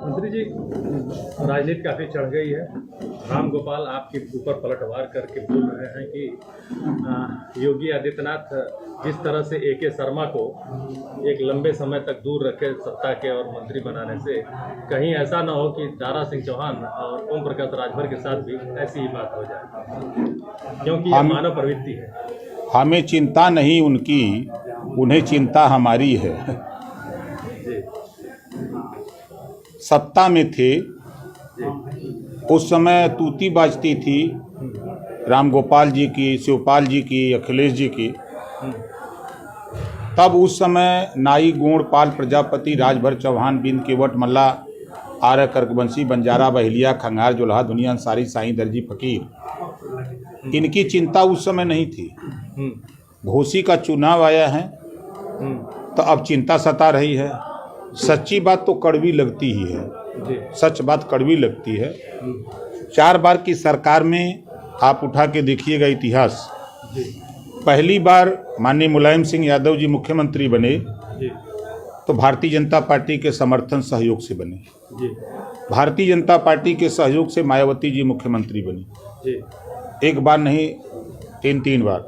मंत्री जी, राजनीति काफी चढ़ गई है। राम गोपाल आपके ऊपर पलटवार करके बोल रहे हैं कि योगी आदित्यनाथ जिस तरह से AK शर्मा को एक लंबे समय तक दूर रखे सत्ता के और मंत्री बनाने से, कहीं ऐसा ना हो कि दारा सिंह चौहान और ओम प्रकाश राजभर के साथ भी ऐसी ही बात हो जाए, क्योंकि यह मानव प्रवृत्ति है। हमें चिंता नहीं उनकी, उन्हें चिंता हमारी है। सत्ता में थे उस समय तूती बाजती थी राम गोपाल जी की, शिवपाल जी की, अखिलेश जी की। तब उस समय नाई गोंड पाल प्रजापति राजभर चौहान बिंद केवट मल्ला आर्य कर्कवंशी बंजारा बहेलिया खंगार जोल्हा दुनिया अंसारी साईं दर्जी फकीर, इनकी चिंता उस समय नहीं थी। घोसी का चुनाव आया है तो अब चिंता सता रही है। सच्ची बात तो कड़वी लगती ही है, सच बात कड़वी लगती है। 4 बार की सरकार में आप उठा के देखिएगा इतिहास। पहली बार माननीय मुलायम सिंह यादव जी मुख्यमंत्री बने तो भारतीय जनता पार्टी के समर्थन सहयोग से बने। भारतीय जनता पार्टी के सहयोग से मायावती जी मुख्यमंत्री बनी, 1 बार नहीं 3 बार।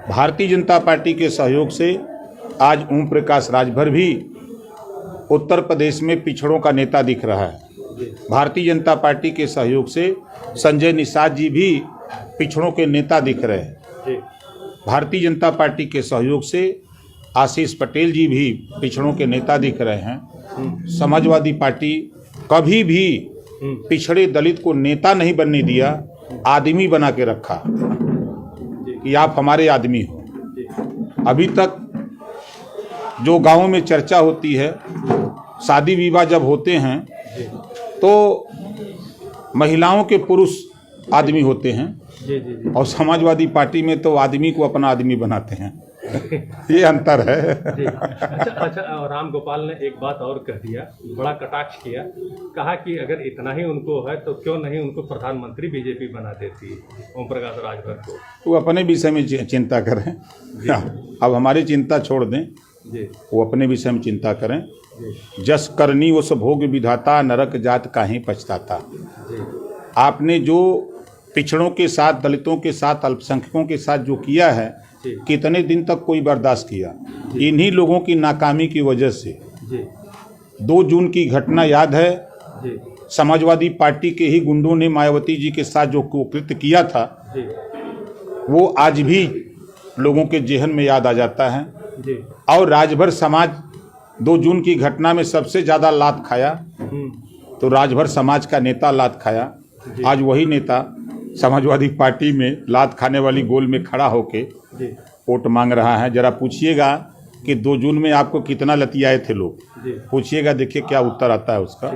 भारतीय जनता पार्टी के सहयोग से आज ओम प्रकाश राजभर भी उत्तर प्रदेश में पिछड़ों का नेता दिख रहा है। भारतीय जनता पार्टी के सहयोग से संजय निषाद जी भी पिछड़ों के नेता दिख रहे हैं। भारतीय जनता पार्टी के सहयोग से आशीष पटेल जी भी पिछड़ों के नेता दिख रहे हैं। समाजवादी पार्टी कभी भी पिछड़े दलित को नेता नहीं बनने दिया, आदमी बना के रखा कि आप हमारे आदमी हो। अभी तक जो गाँव में चर्चा होती है, शादी विवाह जब होते हैं तो महिलाओं के पुरुष आदमी होते हैं और समाजवादी पार्टी में तो आदमी को अपना आदमी बनाते हैं। ये अंतर है। अच्छा, राम गोपाल ने एक बात और कह दिया, बड़ा कटाक्ष किया, कहा कि अगर इतना ही उनको है तो क्यों नहीं उनको प्रधानमंत्री बीजेपी बना देती ओम प्रकाश राजभर को। वो अपने विषय में चिंता करें, अब हमारी चिंता छोड़ दें, वो अपने विषय में चिंता करें। जस करनी वो सब भोग विधाता, नरक जात काहे पछताता। आपने जो पिछड़ों के साथ, दलितों के साथ, अल्पसंख्यकों के साथ जो किया है, कितने दिन तक कोई बर्दाश्त किया। इन्हीं लोगों की नाकामी की वजह से 2 जून की घटना याद है, समाजवादी पार्टी के ही गुंडों ने मायावती जी के साथ जो कुकृत्य किया था वो आज भी लोगों के जेहन में याद आ जाता है। और राजभर समाज 2 जून की घटना में सबसे ज़्यादा लात खाया तो राजभर समाज का नेता लात खाया। आज वही नेता समाजवादी पार्टी में लात खाने वाली गोल में खड़ा होके वोट मांग रहा है। जरा पूछिएगा कि 2 जून में आपको कितना लतियाए थे लोग, पूछिएगा, देखिए क्या उत्तर आता है उसका।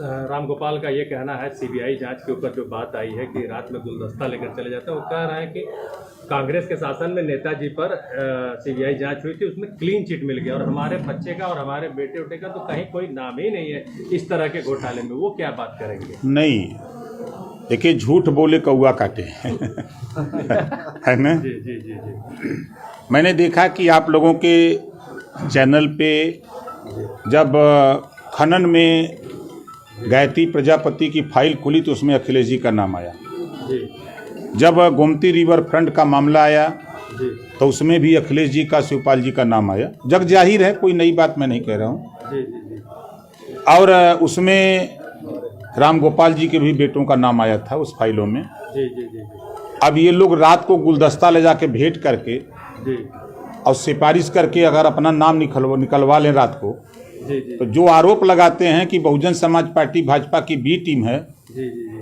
राम गोपाल का ये कहना है, CBI जांच के ऊपर जो बात आई है कि रात में गुलदस्ता लेकर चले जाते हैं, वो कह रहे हैं कि कांग्रेस के शासन में नेताजी पर CBI जांच हुई थी, उसमें क्लीन चिट मिल गया और हमारे बच्चे का और हमारे बेटे उटे का तो कहीं कोई नाम ही नहीं है इस तरह के घोटाले में। वो क्या बात करेंगे? नहीं, देखिए, झूठ बोले कौआ काटे है ना। जी। मैंने देखा कि आप लोगों के चैनल पे जब खनन में गायत्री प्रजापति की फाइल खुली तो उसमें अखिलेश जी का नाम आया। जब गोमती रिवर फ्रंट का मामला आया तो उसमें भी अखिलेश जी का, शिवपाल जी का नाम आया। जग जाहिर है, कोई नई बात मैं नहीं कह रहा हूँ। और उसमें राम गोपाल जी के भी बेटों का नाम आया था उस फाइलों में। अब ये लोग रात को गुलदस्ता ले जाके भेंट करके और सिफारिश करके अगर अपना नाम निकलवा लें रात को, तो जो आरोप लगाते हैं कि बहुजन समाज पार्टी भाजपा की बी टीम है,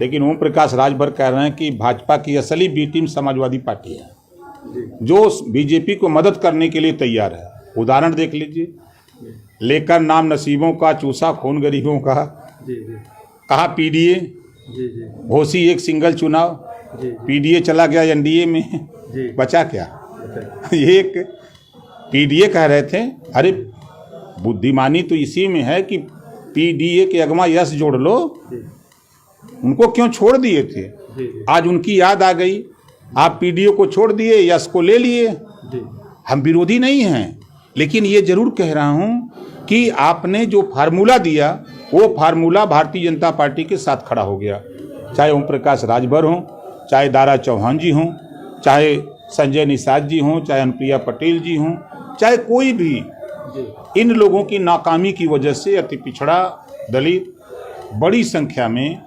लेकिन ओम प्रकाश राजभर कह रहे हैं कि भाजपा की असली बी टीम समाजवादी पार्टी है, जो बीजेपी को मदद करने के लिए तैयार है। उदाहरण देख लीजिए, लेकर नाम नसीबों का, चूसा खून गरीबों का, कहा PDA, घोसी एक सिंगल चुनाव, PDA चला गया NDA में, बचा क्या? एक PDA कह रहे थे, अरे बुद्धिमानी तो इसी में है कि PDA के अगवा यश जोड़ लो, उनको क्यों छोड़ दिए थे? आज उनकी याद आ गई, आप PDA को छोड़ दिए, यश को ले लिए। हम विरोधी नहीं हैं, लेकिन ये जरूर कह रहा हूं कि आपने जो फार्मूला दिया वो फार्मूला भारतीय जनता पार्टी के साथ खड़ा हो गया। चाहे ओम प्रकाश राजभर हों, चाहे दारा चौहान जी हों, चाहे संजय निषाद जी हों, चाहे अनुप्रिया पटेल जी हों, चाहे कोई भी, इन लोगों की नाकामी की वजह से अति पिछड़ा दलित बड़ी संख्या में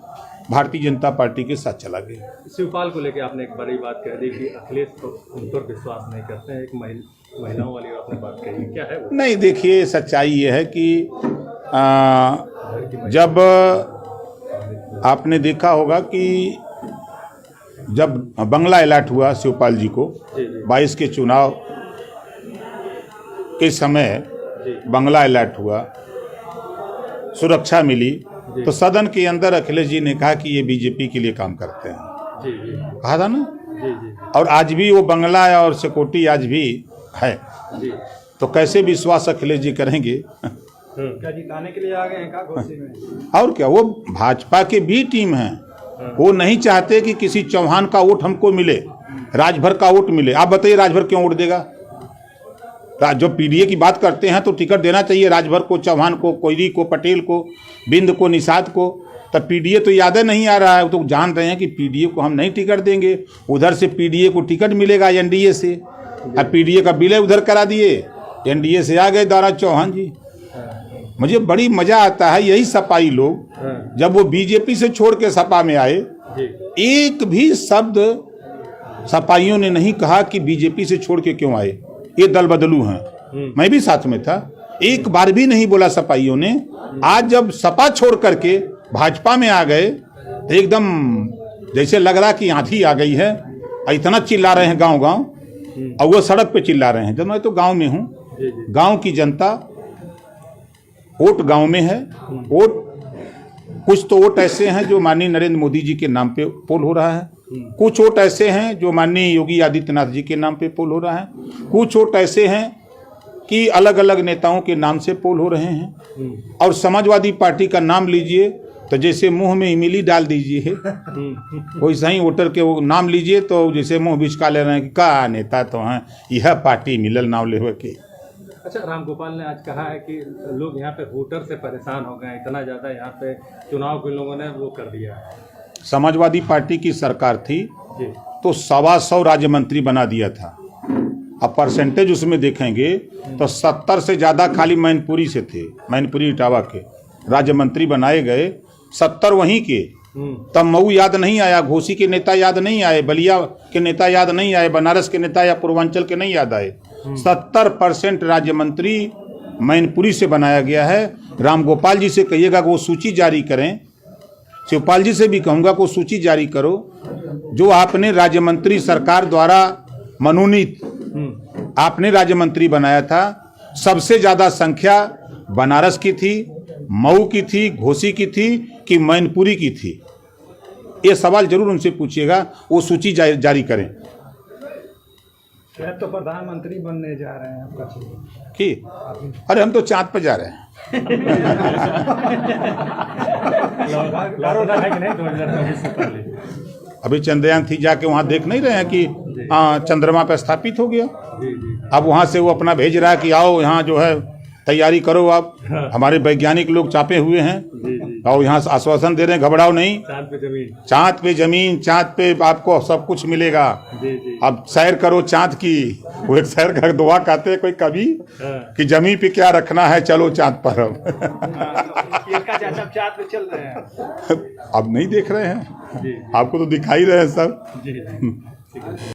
भारतीय जनता पार्टी के साथ चला गया। शिवपाल को लेकर आपने एक बड़ी बात कह दी कि अखिलेश तो उन पर विश्वास नहीं करते हैं। एक महिलाओं वाली आपने बात कही, क्या है वो? नहीं, देखिए, सच्चाई ये है कि जब आपने देखा होगा कि जब बंगला अलॉट हुआ शिवपाल जी को 22 के चुनाव के समय बंगला अलॉट हुआ, सुरक्षा मिली, तो सदन के अंदर अखिलेश जी ने कहा कि ये बीजेपी के लिए काम करते हैं। कहा था ना। और आज भी वो बंगला और सिक्योरिटी आज भी है। तो कैसे विश्वास अखिलेश जी करेंगे? क्या जिताने के लिए आ गए हैं क्या घोषी में? और क्या, वो भाजपा के बी टीम है। वो नहीं चाहते कि किसी चौहान का वोट हमको मिले, राजभर का वोट मिले। आप बताइए, राजभर क्यों वोट देगा? जो पीडीए की बात करते हैं तो टिकट देना चाहिए राजभर को, चौहान को, कोयरी को, पटेल को, बिंद को, निषाद को। तब पीडीए तो याद नहीं आ रहा है। तो जान रहे हैं कि पीडीए को हम नहीं टिकट देंगे। उधर से पीडीए को टिकट मिलेगा एनडीए से। अब पीडीए का विलय उधर करा दिए, एनडीए से आ गए दारा चौहान जी। मुझे बड़ी मजा आता है, यही सपाई लोग जब वो बीजेपी से छोड़ के सपा में आए, एक भी शब्द सपाइयों ने नहीं कहा कि बीजेपी से छोड़ के क्यों आए, ये दल बदलू हैं। मैं भी साथ में था, एक बार भी नहीं बोला सपाइयों ने। आज जब सपा छोड़ करके भाजपा में आ गए तो एकदम जैसे लग रहा कि आंधी आ गई है। इतना चिल्ला रहे हैं गांव गांव, और वो सड़क पे चिल्ला रहे हैं। जब मैं तो गांव में हूँ, गांव की जनता, वोट गांव में है। वोट कुछ तो वोट ऐसे हैं जो माननीय नरेंद्र मोदी जी के नाम पे पोल हो रहा है, कुछ वोट ऐसे हैं जो माननीय योगी आदित्यनाथ जी के नाम पे पोल हो रहा है, कुछ वोट ऐसे हैं कि अलग अलग नेताओं के नाम से पोल हो रहे हैं। और समाजवादी पार्टी का नाम लीजिए तो जैसे मुंह में इमली डाल दीजिए, वैसा ही वोटर के वो नाम लीजिए तो जैसे मुंह बिचका ले रहे हैं कि का नेता तो हैं, यह पार्टी मिलल नाम लेवे के। अच्छा, रामगोपाल ने आज कहा है कि लोग यहाँ पे वोटर से परेशान हो गए, इतना ज़्यादा यहाँ पे चुनाव के लोगों ने वो कर दिया है। समाजवादी पार्टी की सरकार थी तो 125 राज्य मंत्री बना दिया था। अब परसेंटेज उसमें देखेंगे तो 70 से ज़्यादा खाली मैनपुरी से थे, मैनपुरी इटावा के राज्य मंत्री बनाए गए, 70 वहीं के। तब मऊ याद नहीं आया, घोसी के नेता याद नहीं आए, बलिया के नेता याद नहीं आए, बनारस के नेता या पूर्वांचल के नहीं याद आए। 70% राज्य मंत्री मैनपुरी से बनाया गया है। रामगोपाल जी से कहिएगा कि वो सूची जारी करें, शिवपाल जी से भी कहूँगा कि वो सूची जारी करो जो आपने राज्य मंत्री सरकार द्वारा मनोनीत आपने राज्य मंत्री बनाया था। सबसे ज़्यादा संख्या बनारस की थी, मऊ की थी, घोसी की थी कि मैनपुरी की थी? ये सवाल जरूर उनसे पूछिएगा, वो सूची जारी करें। तो प्रधानमंत्री बनने जा रहे हैं आपका कि अरे हम तो चाँद पर जा रहे हैं। अभी चंद्रयान थी जाके वहाँ देख नहीं रहे हैं कि चंद्रमा पर स्थापित हो गया। अब वहाँ से वो अपना भेज रहा है कि आओ यहाँ जो है तैयारी करो। आप हमारे वैज्ञानिक लोग चापे हुए हैं और यहाँ आश्वासन दे रहे हैं घबराओ नहीं, चाँद पे जमीन, चाँद पे आपको सब कुछ मिलेगा। अब सैर करो चाँद की। वो एक सैर का दुआ कहते हैं कोई कवि कि जमीन पे क्या रखना है, चलो चाँद पर। चाँद पे चल रहे हैं। अब नहीं देख रहे हैं, आपको तो दिखाई रहे हैं सब।